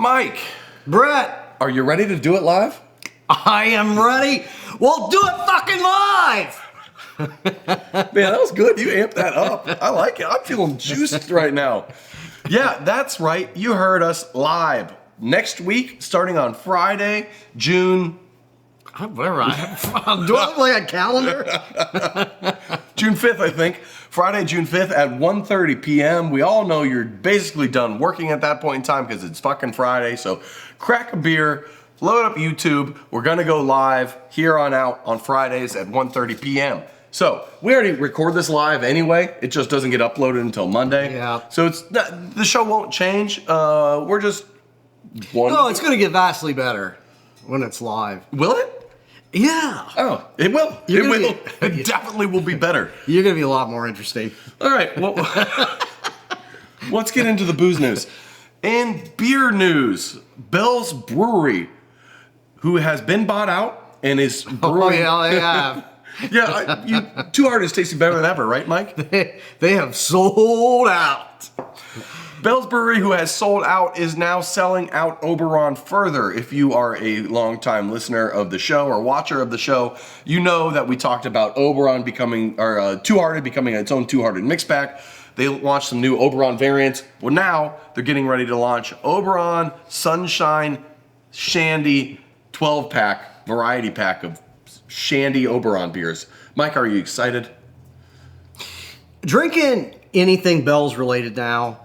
Mike. Brett. Are you ready to do it live? I am ready. We'll do it fucking live. Man, that was good. You amped that up. I like it. I'm feeling juiced right now. Yeah, that's right. You heard us live. Next week, starting on Friday, June... Where am I? Do I look like a calendar? June 5th, I think. Friday, June 5th at 1:30 p.m. We all know you're basically done working at that point in time because it's fucking Friday. So crack a beer, load up YouTube. We're going to go live here on out on Fridays at 1:30 p.m. So we already record this live anyway. It just doesn't get uploaded until Monday. Yeah. So it's not, the show won't change. We're just... No, it's going to get vastly better when it's live. Will it? Yeah. Oh, it will. It will. It definitely will be better. You're going to be a lot more interesting. All right. Well, let's get into the booze news. In beer news, Bell's Brewery, who has been bought out and is brewing. Oh, yeah, they have. Yeah, Two Hearted tasting better than ever, right, Mike? They have sold out. Bell's Brewery, who has sold out, is now selling out Oberon further. If you are a longtime listener of the show or watcher of the show, you know that we talked about Oberon becoming, or Two Hearted becoming its own Two Hearted mix pack. They launched some new Oberon variants. Well, now they're getting ready to launch Oberon Sunshine Shandy 12-pack, variety pack of Shandy Oberon beers. Mike, are you excited? Drinking anything Bell's related now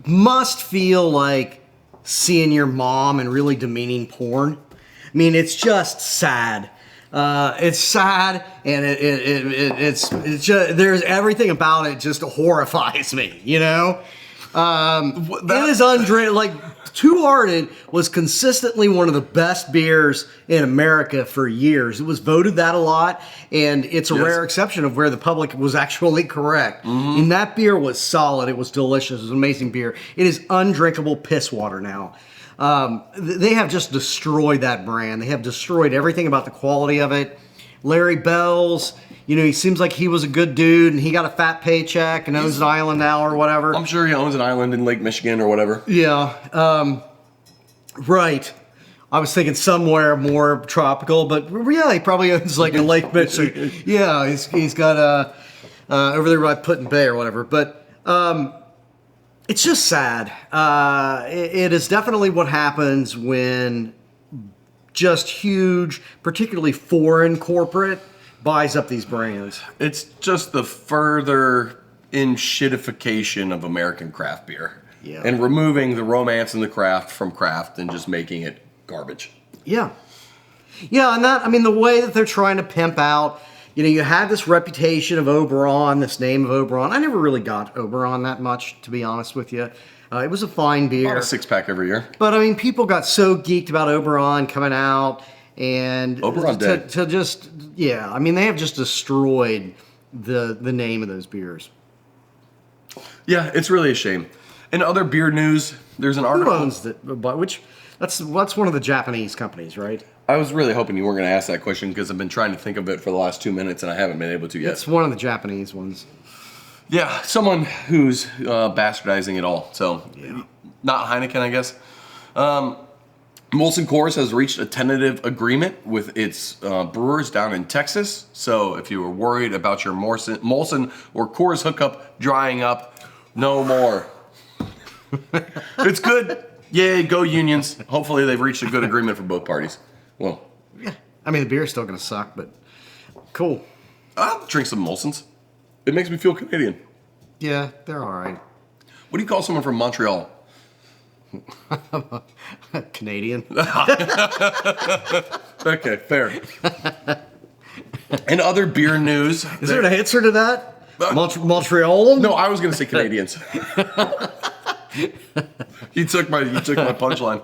must feel like seeing your mom in really demeaning porn. I mean, it's just sad. It's sad, and it's just, there's everything about it just horrifies me, you know? It is like, Two Hearted was consistently one of the best beers in America for years. It was voted that a lot, and it's a rare exception of where the public was actually correct. Mm-hmm. And that beer was solid. It was delicious. It was an amazing beer. It is undrinkable piss water now. They have just destroyed that brand. They have destroyed everything about the quality of it. Larry Bell's, you know, he seems like he was a good dude, and he got a fat paycheck and owns an island now or whatever. I'm sure he owns an island in Lake Michigan or whatever. Yeah, right. I was thinking somewhere more tropical, but yeah, he probably owns like a Lake Michigan. Yeah, he's got over there by Put in Bay or whatever. But it's just sad. It is definitely what happens when just huge, particularly foreign corporate, buys up these brands. It's just the further in shitification of American craft beer. Yeah. And removing the romance and the craft from craft and just making it garbage. Yeah. Yeah, and that, I mean, the way that they're trying to pimp out, you know, you have this reputation of Oberon, this name of Oberon. I never really got Oberon that much, to be honest with you. It was a fine beer. About a six-pack every year. But, I mean, people got so geeked about Oberon coming out, and Oberon dead. To just, yeah, I mean, they have just destroyed the name of those beers. Yeah, it's really a shame. In other beer news, there's an article. Who owns it? That's one of the Japanese companies, right? I was really hoping you weren't going to ask that question because I've been trying to think of it for the last 2 minutes and I haven't been able to yet. It's one of the Japanese ones. Yeah, someone who's bastardizing it all. So, yeah. Not Heineken, I guess. Molson Coors has reached a tentative agreement with its brewers down in Texas. So if you were worried about your Molson or Coors hookup drying up, no more. It's good. Yay, go unions. Hopefully they've reached a good agreement for both parties. Well, yeah. I mean, the beer's still going to suck, but cool. I'll drink some Molsons. It makes me feel Canadian. Yeah, they're all right. What do you call someone from Montreal? Canadian. Okay, fair. In other beer news, is there an answer to that? Montreal? No, I was going to say Canadians. You took my punchline.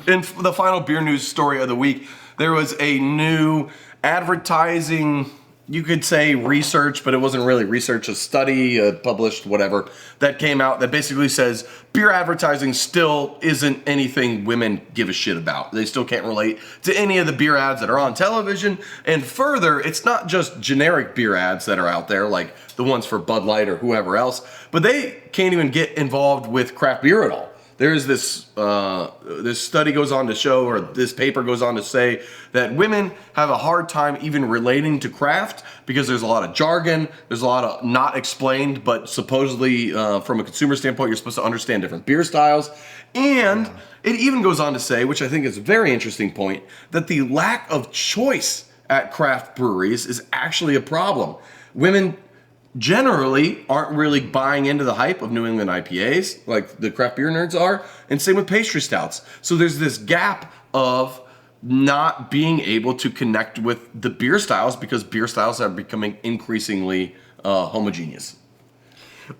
In the final beer news story of the week, there was a new advertising, you could say research, but it wasn't really research, a study, published, whatever, that came out that basically says beer advertising still isn't anything women give a shit about. They still can't relate to any of the beer ads that are on television. And further, it's not just generic beer ads that are out there, like the ones for Bud Light or whoever else, but they can't even get involved with craft beer at all. There's this this study goes on to show, or this paper goes on to say, that women have a hard time even relating to craft because there's a lot of jargon, there's a lot of not explained, but supposedly from a consumer standpoint, you're supposed to understand different beer styles. And it even goes on to say, which I think is a very interesting point, that the lack of choice at craft breweries is actually a problem. Women generally aren't really buying into the hype of New England IPAs like the craft beer nerds are, and same with pastry stouts. So there's this gap of not being able to connect with the beer styles because beer styles are becoming increasingly homogeneous.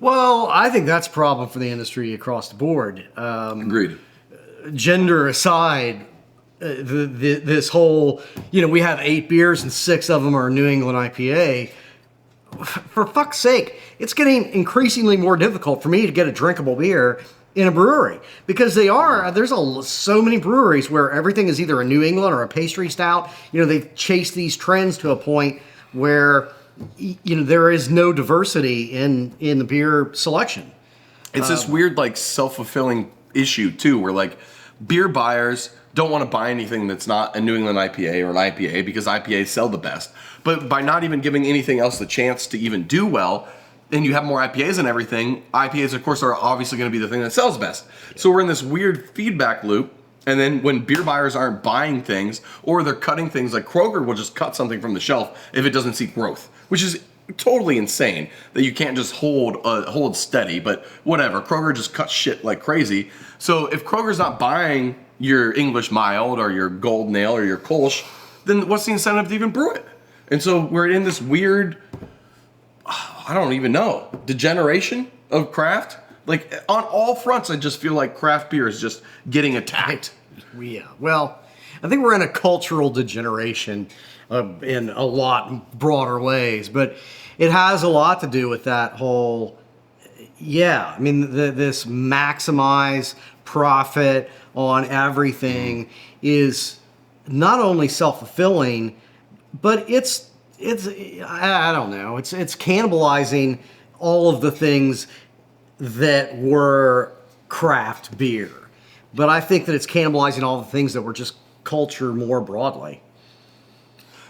Well, I think that's a problem for the industry across the board. Agreed. Gender aside, this whole, we have 8 beers and 6 of them are New England IPA. For fuck's sake, it's getting increasingly more difficult for me to get a drinkable beer in a brewery because there's so many breweries where everything is either a New England or a pastry stout. They've chased these trends to a point where there is no diversity in the beer selection. It's this weird like self-fulfilling issue too, where like beer buyers don't want to buy anything that's not a New England IPA or an IPA because IPAs sell the best. But by not even giving anything else the chance to even do well, and you have more IPAs and everything, IPAs, of course, are obviously going to be the thing that sells best. So we're in this weird feedback loop. And then when beer buyers aren't buying things, or they're cutting things, like Kroger will just cut something from the shelf if it doesn't see growth, which is totally insane that you can't just hold steady. But whatever, Kroger just cuts shit like crazy. So if Kroger's not buying your English mild or your golden ale or your Kolsch, then what's the incentive to even brew it? And so we're in this weird, I don't even know, degeneration of craft. Like on all fronts, I just feel like craft beer is just getting attacked. Yeah, well, I think we're in a cultural degeneration in a lot broader ways, but it has a lot to do with that whole, this maximize profit on everything is not only self-fulfilling, but it's I don't know, it's cannibalizing all of the things that were craft beer. But I think that it's cannibalizing all the things that were just culture more broadly.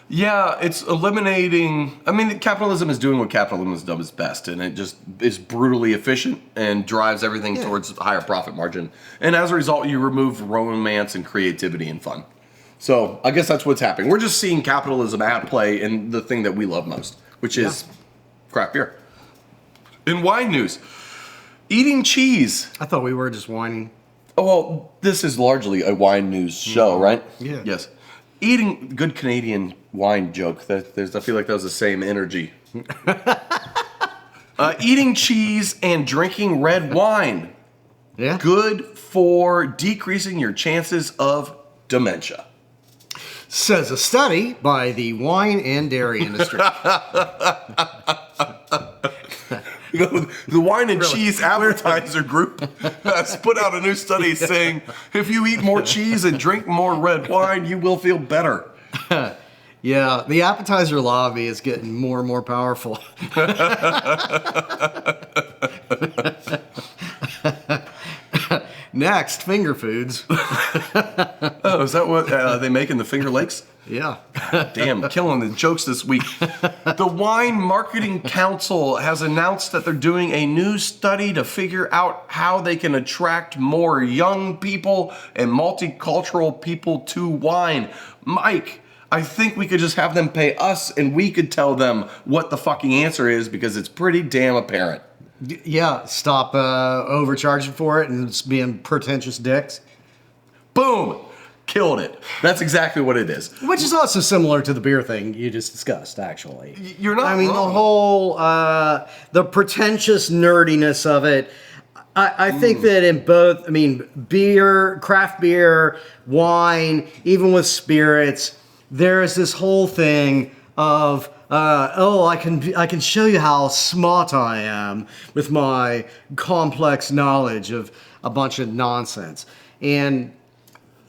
Yeah, it's eliminating, capitalism is doing what capitalism does best, and it just is brutally efficient and drives everything towards a higher profit margin. And as a result, you remove romance and creativity and fun. So I guess that's what's happening. We're just seeing capitalism at play in the thing that we love most, which is craft beer. In wine news, eating cheese. I thought we were just whining. Oh, well, this is largely a wine news show, right? Yeah. Yes. Eating, good Canadian wine joke. I feel like that was the same energy. Eating cheese and drinking red wine. Yeah. Good for decreasing your chances of dementia. Says a study by the wine and dairy industry. The wine and cheese advertiser group has put out a new study saying if you eat more cheese and drink more red wine, you will feel better. Yeah, the appetizer lobby is getting more and more powerful. Next, finger foods. Oh, is that what they make in the Finger Lakes? Yeah. Damn, killing the jokes this week. The Wine Marketing Council has announced that they're doing a new study to figure out how they can attract more young people and multicultural people to wine. Mike, I think we could just have them pay us and we could tell them what the fucking answer is because it's pretty damn apparent. Yeah, stop overcharging for it and just being pretentious dicks. Boom! Killed it. That's exactly what it is. Which is also similar to the beer thing you just discussed, actually. You're not wrong. The whole, the pretentious nerdiness of it. I think that in both, beer, craft beer, wine, even with spirits, there is this whole thing of, I can show you how smart I am with my complex knowledge of a bunch of nonsense. And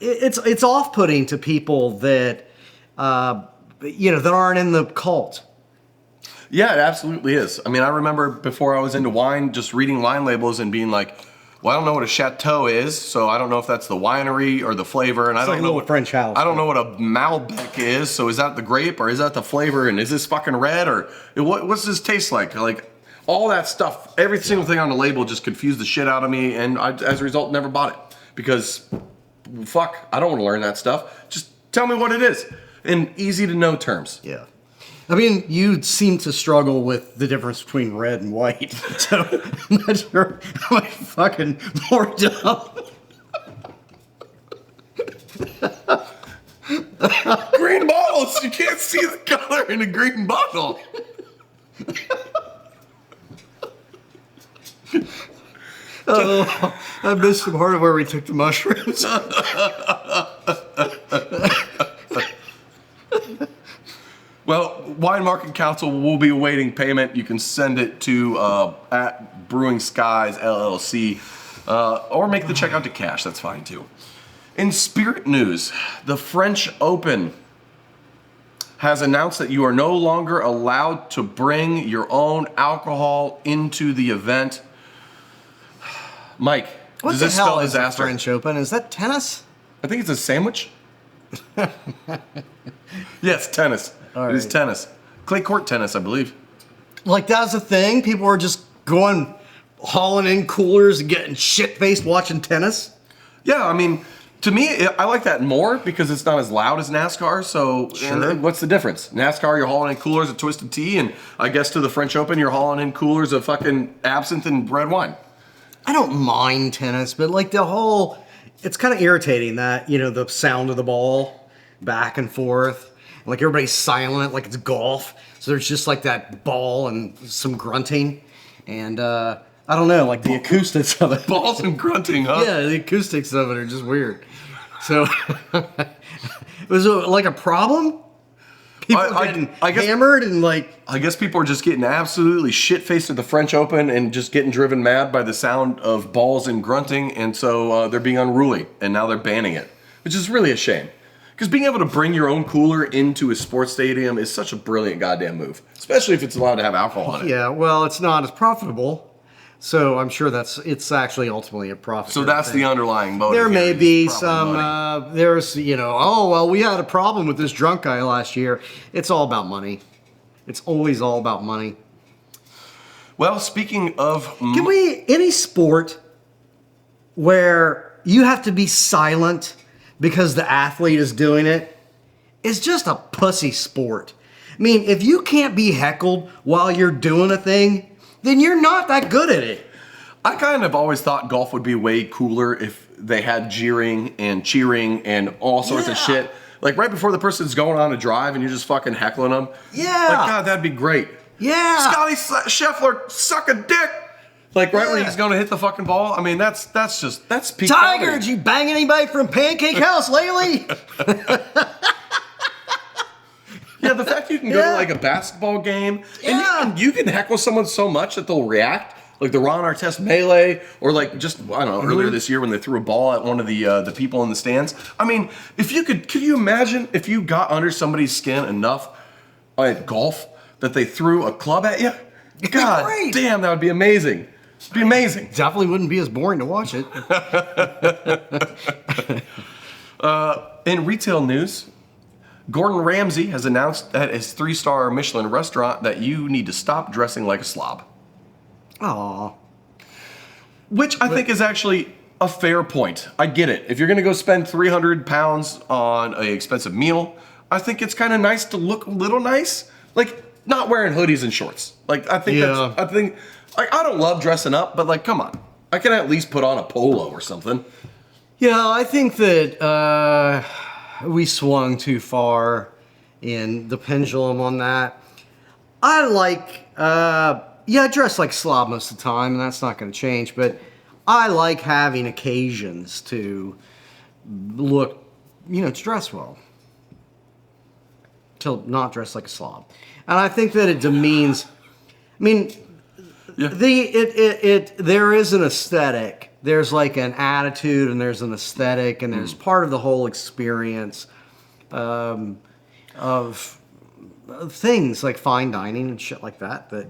it's off-putting to people that that aren't in the cult. Yeah, it absolutely is. I remember before I was into wine, just reading wine labels and being like, Well, I don't know what a chateau is, so I don't know if that's the winery or the flavor, and I don't like a know little what French house. I don't know what a Malbec is. So is that the grape or is that the flavor? And is this fucking red or what's this taste like? Like all that stuff, every single thing on the label just confused the shit out of me, and I, as a result, never bought it because fuck, I don't want to learn that stuff. Just tell me what it is in easy to know terms. Yeah. I mean, you seem to struggle with the difference between red and white, so I'm not sure how much fucking more dumb. Green bottles, you can't see the color in a green bottle. Oh, I missed the part of where we took the mushrooms. Well, Wine Market Council will be awaiting payment. You can send it to at Brewing Skies LLC, or make the check out to cash. That's fine too. In spirit news, the French Open has announced that you are no longer allowed to bring your own alcohol into the event. Mike, What does the this hell spell is the disaster? French Open? Is that tennis? I think it's a sandwich. Yes, tennis. All It is right. tennis. Clay court tennis, I believe. Like, that was a thing? People were just going, hauling in coolers and getting shit-faced watching tennis? Yeah, I mean, to me, I like that more because it's not as loud as NASCAR. So, Sure. and what's the difference? NASCAR, you're hauling in coolers of Twisted Tea, and I guess to the French Open, you're hauling in coolers of fucking absinthe and red wine. I don't mind tennis, but like the whole, it's kind of irritating that, you know, the sound of the ball back and forth. Like everybody's silent, like it's golf. So there's just like that ball and some grunting. And I don't know, like the acoustics of it. Balls and grunting, huh? Yeah, the acoustics of it are just weird. So, was it like a problem? People getting I guess- hammered and like, I guess people are just getting absolutely shit-faced at the French Open and just getting driven mad by the sound of balls and grunting, and so they're being unruly, and now they're banning it, which is really a shame. Because being able to bring your own cooler into a sports stadium is such a brilliant goddamn move, especially if it's allowed to have alcohol in it. yeah, well, it's not as profitable. So I'm sure it's actually ultimately a profit. So that's the underlying motive. There may here, be is probably money. some, there's, you know, oh, well, we had a problem with this drunk guy last year. It's all about money. It's always all about money. Well, speaking of... Can we, any sport where you have to be silent because the athlete is doing it, is just a pussy sport. I mean, if you can't be heckled while you're doing a thing, then you're not that good at it. I kind of always thought golf would be way cooler if they had jeering and cheering and all sorts of Yeah. shit. Like right before the person's going on a drive and you're just fucking heckling them. Yeah. Like, God, that'd be great. Yeah. Scotty Scheffler, suck a dick. Like right when Yeah. he's going to hit the fucking ball. I mean, that's peak Tiger, comedy. did you bang anybody from Pancake House lately? Yeah, the fact you can go Yeah. to like a basketball game Yeah. and you can heckle someone so much that they'll react. Like the Ron Artest melee, or like just, I don't know, earlier this year when they threw a ball at one of the people in the stands. I mean, if you could you imagine if you got under somebody's skin enough at golf that they threw a club at you? God great. damn, that would be amazing. It'd be amazing. Definitely wouldn't be as boring to watch it. In retail news, Gordon Ramsay has announced at his 3-star Michelin restaurant that you need to stop dressing like a slob. Aw. Which I think is actually a fair point. I get it. If you're going to go spend 300 pounds on an expensive meal, I think it's kind of nice to look a little nice. Like, not wearing hoodies and shorts. Like, I think Yeah. like, I don't love dressing up, but like, come on. I can at least put on a polo or something. Yeah, I think that we swung too far in the pendulum on that. I like, I dress like slob most of the time, and that's not going to change, but I like having occasions to look, to dress well. To not dress like a slob. And I think that it demeans, Yeah. there is an aesthetic. There's like an attitude, and there's an aesthetic, and there's part of the whole experience of things like fine dining and shit like that. That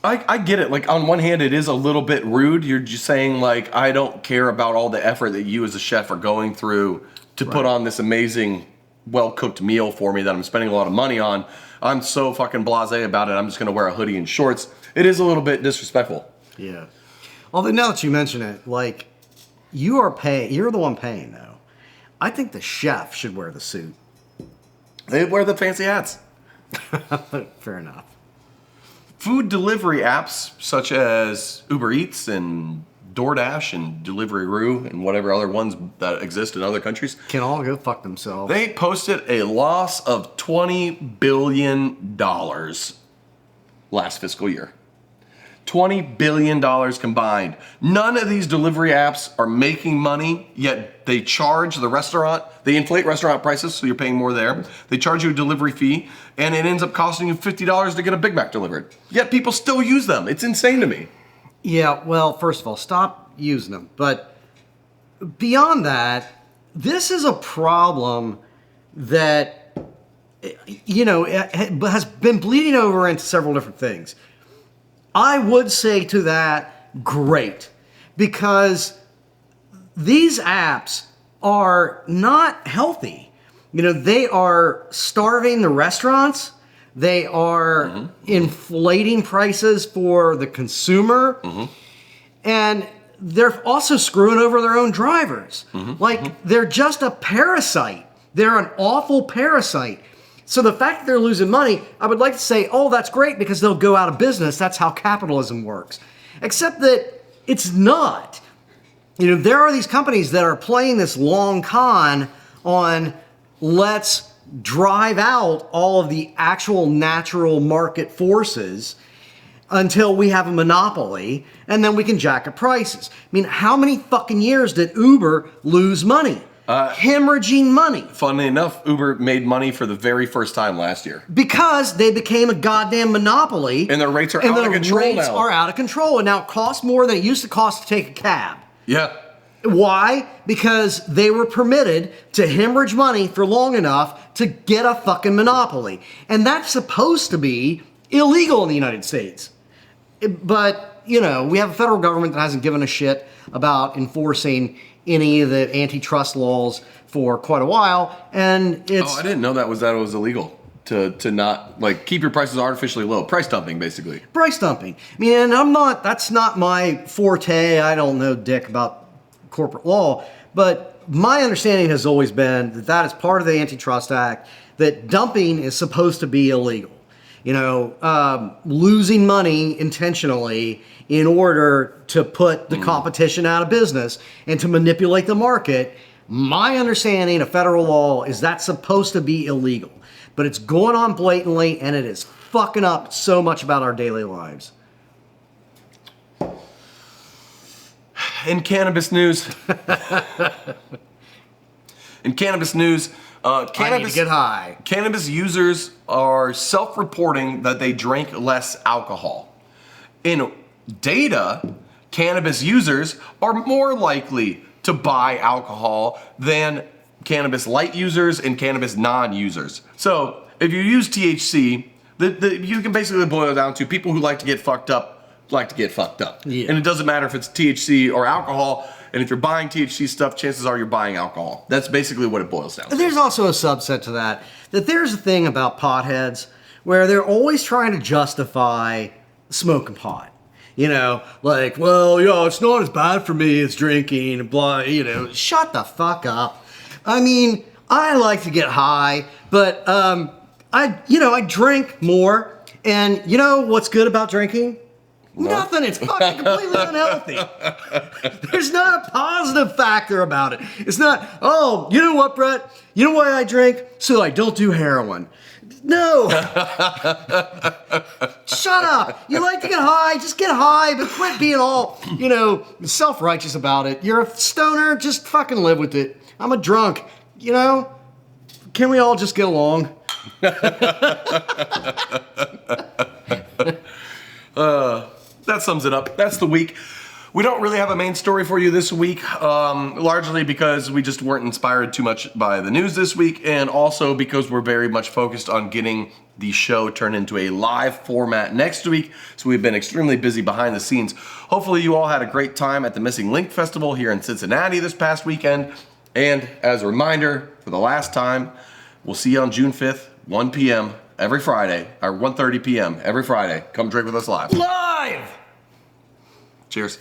I get it. Like, on one hand, it is a little bit rude. You're just saying, like, I don't care about all the effort that you as a chef are going through to put on this amazing, well-cooked meal for me that I'm spending a lot of money on. I'm so fucking blasé about it. I'm just going to wear a hoodie and shorts. It is a little bit disrespectful. Yeah. Although now that you mention it, like, you're the one paying, though. I think the chef should wear the suit. They wear the fancy hats. Fair enough. Food delivery apps such as Uber Eats and DoorDash and Deliveroo and whatever other ones that exist in other countries can all go fuck themselves. They posted a loss of $20 billion last fiscal year. $20 billion combined. None of these delivery apps are making money, yet they charge the restaurant. They inflate restaurant prices, so you're paying more there. They charge you a delivery fee, and it ends up costing you $50 to get a Big Mac delivered. Yet people still use them. It's insane to me. Yeah, well, first of all, stop using them. But beyond that, this is a problem that, you know, has been bleeding over into several different things. I would say to that, great, because these apps are not healthy. You know, they are starving the restaurants. They are inflating prices for the consumer. And they're also screwing over their own drivers. They're just a parasite. They're an awful parasite. So the fact that they're losing money, I would like to say, oh, that's great because they'll go out of business. That's how capitalism works. Except that it's not. You know, there are these companies that are playing this long con on let's drive out all of the actual natural market forces until we have a monopoly, and then we can jack up prices. I mean, how many fucking years did Uber lose money? Hemorrhaging money. Funnily enough, Uber made money for the very first time last year. Because they became a goddamn monopoly. And their rates are out of control now. And the rates are out of control. And now it costs more than it used to cost to take a cab. Yeah. Why? Because they were permitted to hemorrhage money for long enough to get a fucking monopoly. And that's supposed to be illegal in the United States. But, you know, we have a federal government that hasn't given a shit about enforcing any of the antitrust laws for quite a while, and it's... Oh, I didn't know that was illegal to not, like, keep your prices artificially low. Price dumping, basically. Price dumping. I mean, and that's not my forte. I don't know dick about corporate law, but my understanding has always been that that is part of the Antitrust Act, that dumping is supposed to be illegal. You know, losing money intentionally in order to put the competition out of business and to manipulate the market. My understanding of federal law is that's supposed to be illegal, but it's going on blatantly and it is fucking up so much about our daily lives. In cannabis news, I need to get high. Cannabis users are self-reporting that they drank less alcohol. In data, cannabis users are more likely to buy alcohol than cannabis light users and cannabis non-users. So if you use THC, you can basically boil it down to people who like to get fucked up. Yeah. And it doesn't matter if it's THC or alcohol. And if you're buying THC stuff, chances are you're buying alcohol. That's basically what it boils down to. There's also a subset to that there's a thing about potheads where they're always trying to justify smoking pot. You know, like, well, you know, it's not as bad for me as drinking, blah, you know. Shut the fuck up. I mean, I like to get high, but I drink more. And you know what's good about drinking? No. Nothing. It's fucking completely unhealthy. There's not a positive factor about it. It's not, oh, you know what, Brett? You know why I drink? So I don't do heroin. No. Shut up. You like to get high, just get high, but quit being all, you know, self-righteous about it. You're a stoner, just fucking live with it. I'm a drunk, you know? Can we all just get along? That sums it up. That's the week. We don't really have a main story for you this week, largely because we just weren't inspired too much by the news this week, and also because we're very much focused on getting the show turned into a live format next week. So we've been extremely busy behind the scenes. Hopefully you all had a great time at the Missing Link Festival here in Cincinnati this past weekend. And as a reminder, for the last time, we'll see you on June 5th, 1 p.m. every Friday, or 1:30 p.m. every Friday. Come drink with us live. Live! Cheers.